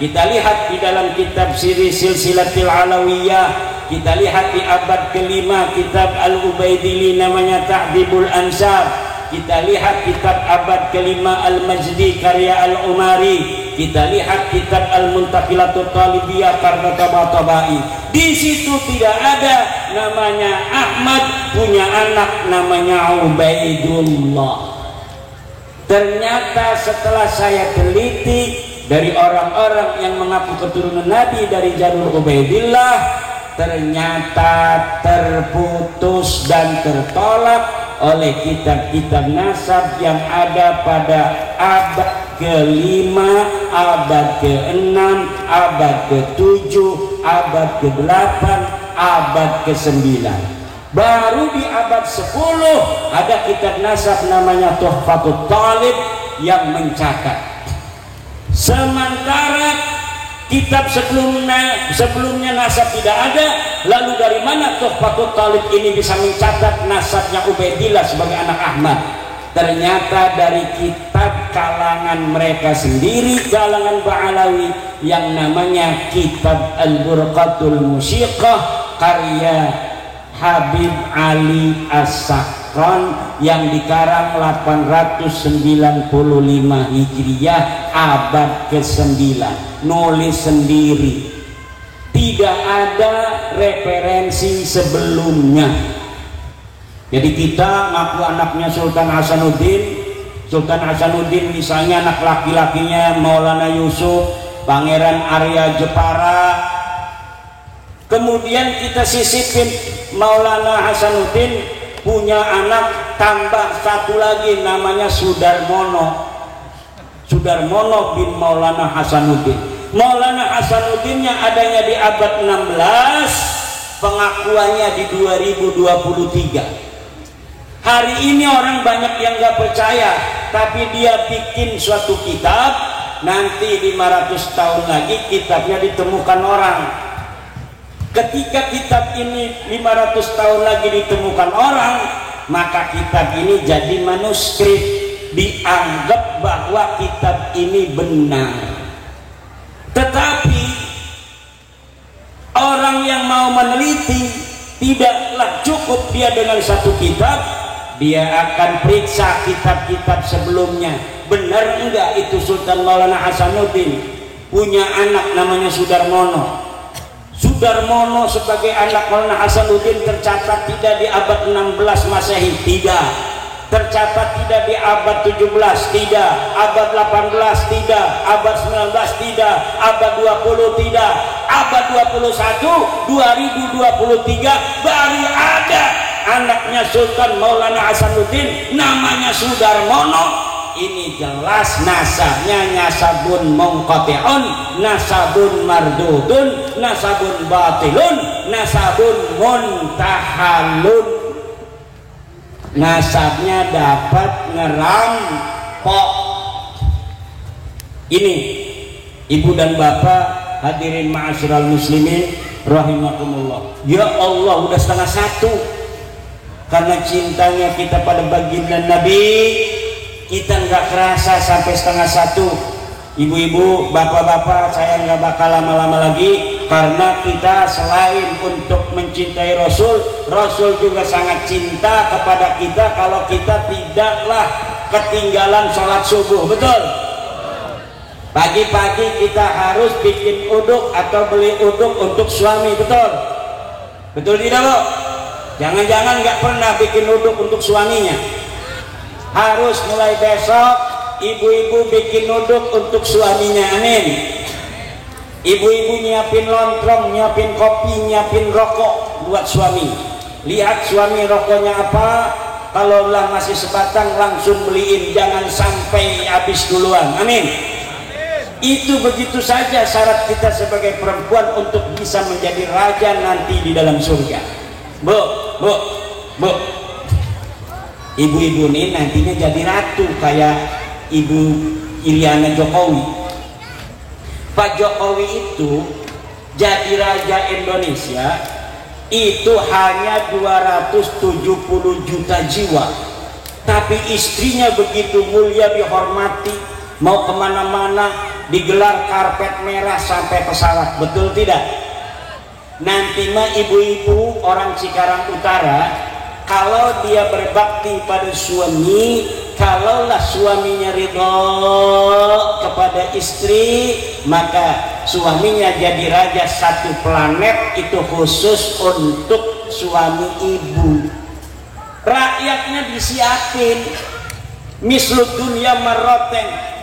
Kita lihat di dalam kitab Siri Silsilatil Alawiyah, kita lihat di abad ke-5 kitab Al-Ubaidili namanya Ta'dibul Ansar. Kita lihat kitab abad ke-5 Al-Majdi karya Al-Umari. Kita lihat kitab Al-Muntaqilatut Talibiyah karya Tabatabai. Di situ tidak ada namanya Ahmad punya anak namanya Ubaidullah. Ternyata setelah saya teliti dari orang-orang yang mengaku keturunan Nabi dari jalur Ubaidillah, ternyata terputus dan tertolak oleh kitab-kitab nasab yang ada pada abad ke-5, abad ke-6, abad ke-7, abad ke-8, abad ke-9. Baru di abad 10 ada kitab nasab namanya Tuhfatut Talib yang mencatat. Sementara kitab sebelumnya nasab tidak ada. Lalu dari mana Tuhfatut Talib ini bisa mencatat nasabnya Ubaidillah sebagai anak Ahmad? Ternyata dari kitab kalangan mereka sendiri, kalangan Ba'alawi, yang namanya kitab Al-Burqatul Musyiqah karya Habib Ali As-Sakran yang dikarang 895 Hijriah abad ke-9. Nulis sendiri, tidak ada referensi sebelumnya. Jadi kita ngaku anaknya Sultan Hasanuddin. Sultan Hasanuddin misalnya anak laki-lakinya Maulana Yusuf, Pangeran Arya Jepara. Kemudian kita sisipin Maulana Hasanuddin punya anak tambah satu lagi namanya Sudarmono. Sudarmono bin Maulana Hasanuddin. Maulana Hasanuddinnya adanya di abad 16, pengakuannya di 2023. Hari ini orang banyak yang gak percaya, tapi dia bikin suatu kitab, nanti 500 tahun lagi kitabnya ditemukan orang. Ketika kitab ini 500 tahun lagi ditemukan orang, maka kitab ini jadi manuskrip, dianggap bahwa kitab ini benar. Tetapi orang yang mau meneliti tidaklah cukup dia dengan satu kitab, dia akan periksa kitab-kitab sebelumnya. Benar enggak itu Sultan Maulana Hasanuddin punya anak namanya Sudarmono? Sudarmono sebagai anak Maulana Hasanuddin tercatat tidak di abad 16 Masehi, tidak. Tercatat tidak di abad 17, tidak. Abad 18, tidak. Abad 19, tidak. Abad 20, tidak. Abad 21, 2023 baru ada anaknya Sultan Maulana Hasanuddin namanya Sudarmono. Ini jelas nasabnya nasabun munqati'un, nasabun mardudun, nasabun batilun, nasabun muntahalun. Nasabnya dapat ngerampok. Ini ibu dan bapak hadirin ma'asyiral muslimin rahimakumullah. Ya Allah, udah 1:30. Karena cintanya kita pada baginda Nabi, kita nggak kerasa sampai 1:30. Ibu-ibu, bapak-bapak, saya nggak bakal lama-lama lagi, karena kita selain untuk mencintai Rasul, Rasul juga sangat cinta kepada kita kalau kita tidaklah ketinggalan sholat subuh. Betul? Pagi-pagi kita harus bikin uduk atau beli uduk untuk suami. Betul? Betul tidak, Bu? Jangan-jangan nggak pernah bikin uduk untuk suaminya. Harus mulai besok ibu-ibu bikin uduk untuk suaminya. Amin. Ibu-ibu nyiapin lontong, nyiapin kopi, nyiapin rokok buat suami. Lihat suami rokoknya apa, kalau lah masih sebatang langsung beliin, jangan sampai habis duluan. Amin. Itu begitu saja syarat kita sebagai perempuan untuk bisa menjadi raja nanti di dalam surga. Bu, bu, bu, ibu-ibu ini nantinya jadi ratu kayak Ibu Iriana Jokowi. Pak Jokowi itu jadi raja Indonesia itu hanya 270 juta jiwa, tapi istrinya begitu mulia, dihormati, mau kemana-mana digelar karpet merah sampai pesawat. Betul tidak? Nanti mah ibu-ibu orang Cikarang Utara, kalau dia berbakti pada suami, kalaulah suaminya ridho kepada istri, maka suaminya jadi raja satu planet itu khusus untuk suami ibu. Rakyatnya disiapin mislud dunia maroten.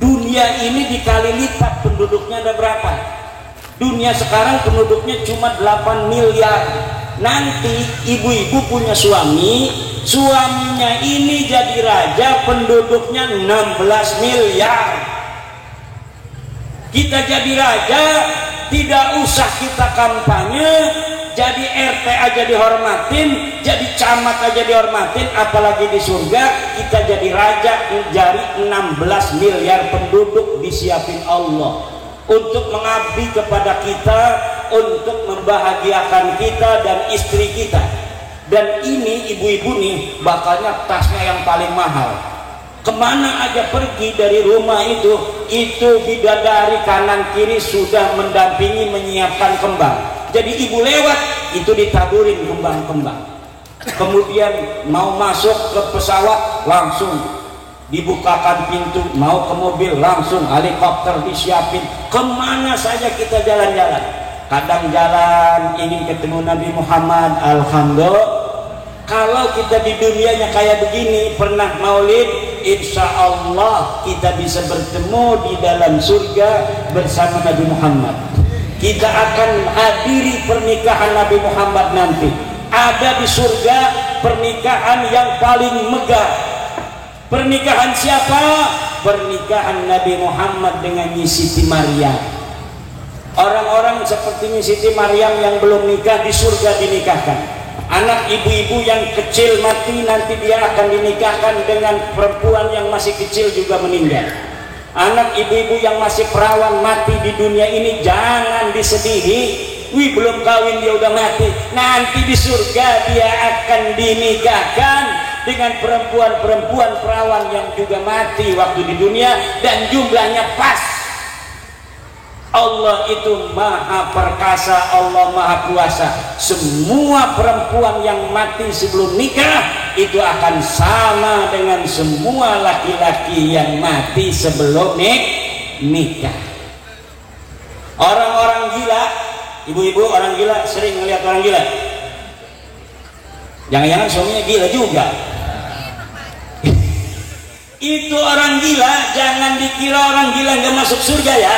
Dunia ini dikali lipat penduduknya ada berapa? Dunia sekarang penduduknya cuma 8 miliar. Nanti ibu-ibu punya suami, suaminya ini jadi raja, penduduknya 16 miliar. Kita jadi raja, tidak usah kita kampanye, jadi RT aja dihormatin, jadi camat aja dihormatin, apalagi di surga kita jadi raja, jadi 16 miliar penduduk disiapin Allah untuk mengabdi kepada kita, untuk membahagiakan kita dan istri kita. Dan ini ibu-ibu nih bakalnya tasnya yang paling mahal. Kemana aja pergi dari rumah itu bidadari kanan kiri sudah mendampingi menyiapkan kembang. Jadi ibu lewat itu ditaburin kembang-kembang. Kemudian mau masuk ke pesawat langsung dibukakan pintu, mau ke mobil langsung helikopter disiapin. Kemana saja kita jalan-jalan. Kadang jalan ingin ketemu Nabi Muhammad, alhamdulillah. Kalau kita di dunianya kayak begini, pernah maulid, insya Allah kita bisa bertemu di dalam surga bersama Nabi Muhammad. Kita akan hadiri pernikahan Nabi Muhammad nanti. Ada di surga pernikahan yang paling megah. Pernikahan siapa? Pernikahan Nabi Muhammad dengan Siti Maryam. Orang-orang seperti Siti Maryam yang belum nikah di surga dinikahkan. Anak ibu-ibu yang kecil mati, nanti dia akan dinikahkan dengan perempuan yang masih kecil juga meninggal. Anak ibu-ibu yang masih perawan mati di dunia ini jangan disedihi. Wih, belum kawin dia udah mati. Nanti di surga dia akan dinikahkan dengan perempuan-perempuan perawan yang juga mati waktu di dunia, dan jumlahnya pas. Allah itu maha perkasa, Allah maha kuasa. Semua perempuan yang mati sebelum nikah itu akan sama dengan semua laki-laki yang mati sebelum nikah. Orang-orang gila, ibu-ibu orang gila sering ngelihat orang gila. Jangan-jangan suaminya gila juga. Itu orang gila, jangan dikira orang gila nggak masuk surga ya.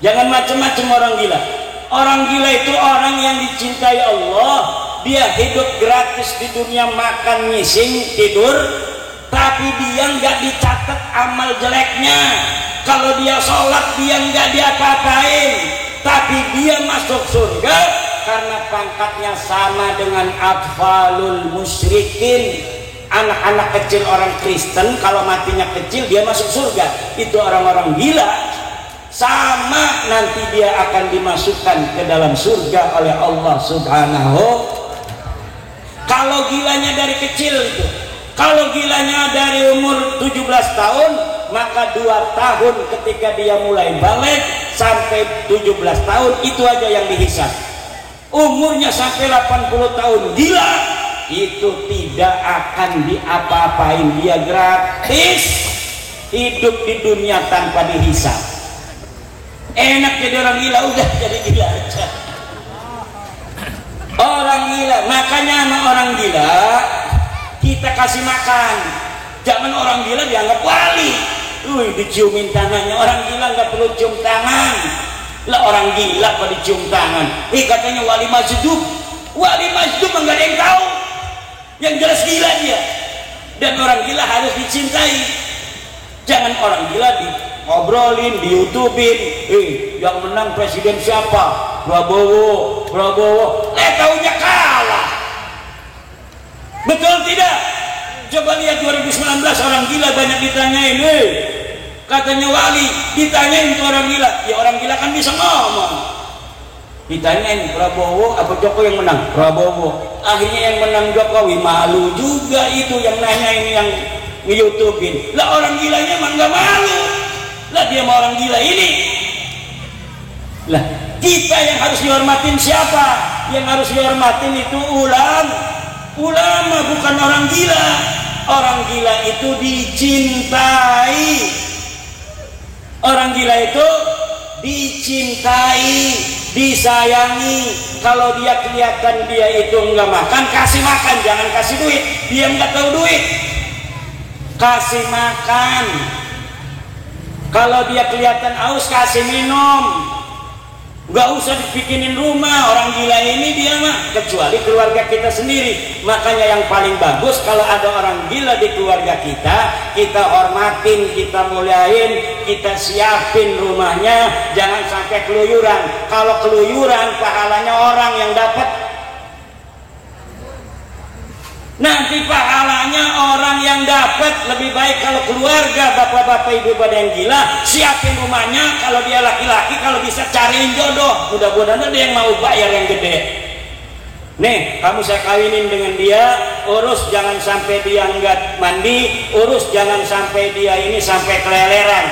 Jangan macam-macam orang gila. Orang gila itu orang yang dicintai Allah. Dia hidup gratis di dunia, makan, ngising, tidur, tapi dia nggak dicatat amal jeleknya. Kalau dia sholat dia nggak diapa-apain, tapi dia masuk surga karena pangkatnya sama dengan atfalul musyrikin. Anak-anak kecil orang Kristen kalau matinya kecil dia masuk surga. Itu orang-orang gila. Sama nanti dia akan dimasukkan ke dalam surga oleh Allah Subhanahu. Kalau gilanya dari kecil itu, kalau gilanya dari umur 17 tahun, maka 2 tahun ketika dia mulai balik sampai 17 tahun itu aja yang dihisab. Umurnya sampai 80 tahun gila, itu tidak akan diapa-apain, dia gratis hidup di dunia tanpa dihisab. Enak jadi orang gila, udah jadi gila aja. Orang gila, makanya sama orang gila kita kasih makan. Jangan orang gila dianggap wali. Wih, diciumin tangannya. Orang gila nggak perlu cium tangan. Lah orang gila kok dicium tangan. Katanya wali majdub. Wali majdub nggak ada yang tahu. Yang jelas gila dia. Dan orang gila harus dicintai. Jangan orang gila ngobrolin, di YouTubein, yang menang presiden siapa? Prabowo. Taunya kalah. Betul tidak? Coba lihat 2019 orang gila banyak ditanyain, katanya wali, ditanyain ke orang gila. Ya orang gila kan bisa ngomong. Ditanyain Prabowo apa Jokowi yang menang? Prabowo. Akhirnya yang menang Jokowi, malu juga itu yang nanyain, yang nge-YouTubein. Lah orang gilanya emang gak malu. Lah dia mau orang gila ini. Lah kita yang harus dihormatin siapa? Yang harus dihormatin itu ulama, bukan orang gila. Orang gila itu dicintai. Orang gila itu dicintai, disayangi. Kalau dia kelihatan dia itu nggak makan, kasih makan, jangan kasih duit. Dia nggak tahu duit, kasih makan. Kalau dia kelihatan haus, kasih minum. Nggak usah dibikinin rumah. Orang gila ini dia mah, kecuali keluarga kita sendiri. Makanya yang paling bagus kalau ada orang gila di keluarga kita hormatin, kita muliain, kita siapin rumahnya. Jangan sampai keluyuran. Kalau keluyuran pahalanya orang yang dapat. Nanti pahalanya orang yang dapat. Lebih baik kalau keluarga, bapak-bapak, ibu pada yang gila, siapin rumahnya. Kalau dia laki-laki, kalau bisa cariin jodoh. Mudah-mudahan ada yang mau bayar yang gede. Nih, kamu saya kawinin dengan dia, urus jangan sampai dia nggak mandi, urus jangan sampai dia ini sampai keleleran.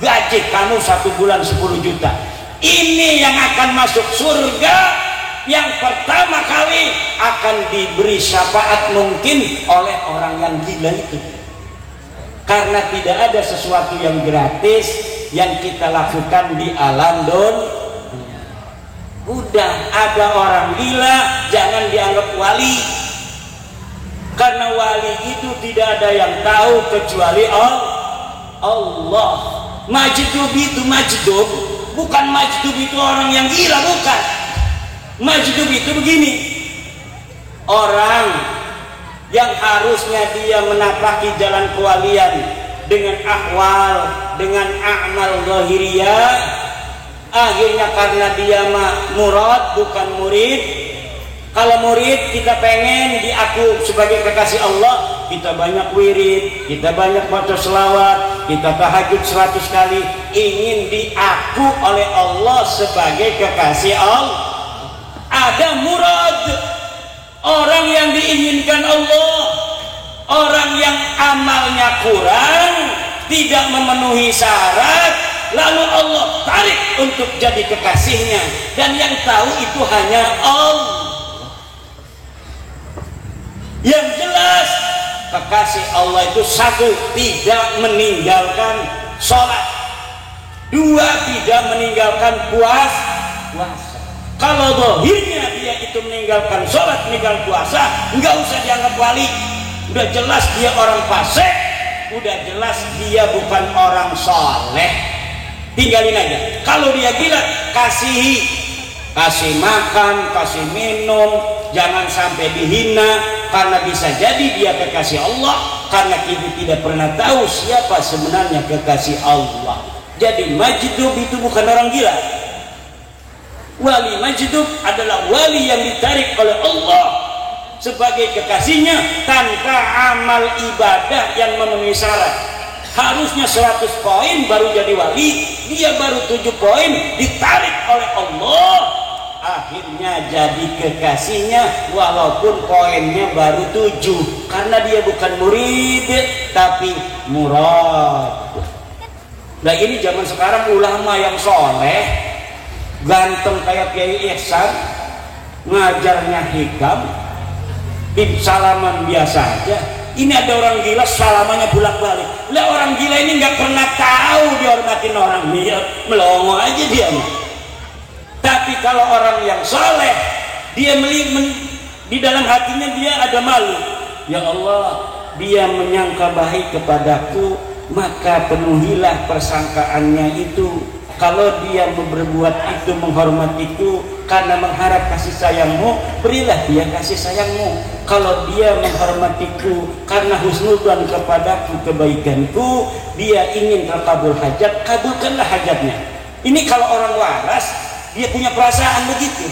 Gaji kamu 1 bulan 10 juta. Ini yang akan masuk surga. Yang pertama kali akan diberi syafaat mungkin oleh orang yang gila itu, karena tidak ada sesuatu yang gratis yang kita lakukan di alam dunia. Udah ada orang gila jangan dianggap wali. Karena wali itu tidak ada yang tahu kecuali Allah. Majdub itu majdub, bukan majdub itu orang yang gila, bukan. Majdub itu begini, orang yang harusnya dia menapaki jalan kewalian dengan ahwal, dengan amal zahiriyah, akhirnya karena dia murad bukan murid. Kalau murid kita pengen diaku sebagai kekasih Allah, kita banyak wirid, kita banyak baca selawat, kita tahajud 100 kali, ingin diaku oleh Allah sebagai kekasih Allah. Ada murad, orang yang diinginkan Allah, orang yang amalnya kurang, tidak memenuhi syarat, lalu Allah tarik untuk jadi kekasihnya, dan yang tahu itu hanya Allah. Yang jelas kekasih Allah itu satu, tidak meninggalkan sholat, dua, tidak meninggalkan puasa. Kalau zahirnya dia itu meninggalkan sholat, meninggalkan puasa, nggak usah dianggap wali. Udah jelas dia orang fasik, udah jelas dia bukan orang soleh, tinggalin aja. Kalau dia gila, kasih makan, kasih minum, jangan sampai dihina. Karena bisa jadi dia kekasih Allah, karena kita tidak pernah tahu siapa sebenarnya kekasih Allah. Jadi majdub itu bukan orang gila. Wali majdub adalah wali yang ditarik oleh Allah sebagai kekasihnya tanpa amal ibadah yang memenuhi syarat. Harusnya 100 poin baru jadi wali, dia baru 7 poin, ditarik oleh Allah, akhirnya jadi kekasihnya walaupun poinnya baru 7, karena dia bukan murid tapi murad. Nah ini zaman sekarang ulama yang soleh, ganteng kayak Kiai Ihsan, ngajarnya hikam, salaman biasa aja. Ini ada orang gila salamannya bolak-balik. Lah orang gila ini nggak pernah tahu dihormatin orang, dia melongo aja dia. Tapi kalau orang yang soleh, dia di dalam hatinya dia ada malu. Ya Allah, dia menyangka baik kepadaku, maka penuhilah persangkaannya itu. Kalau dia berbuat itu, menghormatiku karena mengharap kasih sayangmu, berilah dia kasih sayangmu. Kalau dia menghormatiku karena husnudzan kepadaku, kebaikanku, dia ingin terkabul hajat, kabulkanlah hajatnya. Ini kalau orang waras, dia punya perasaan begitu.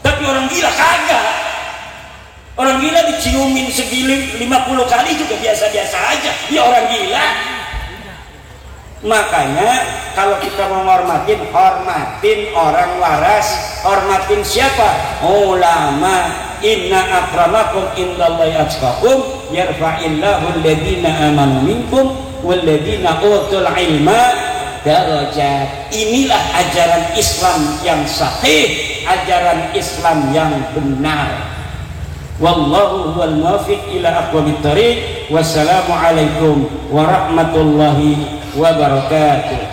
Tapi orang gila kagak. Orang gila diciumin segiling 50 kali juga biasa-biasa aja. Dia orang gila. Makanya kalau kita mau hormatin orang waras. Hormatin siapa? Ulama. Inna akramakum indallahi atqakum yarfa'illahu alladhina amanu minkum walladhina utul ilma darajat. Inilah ajaran Islam yang sahih, ajaran Islam yang benar. Wallahu huwal muwaffiq ila aqwamit thariq. Wassalamu alaikum warahmatullahi wabarakatuh.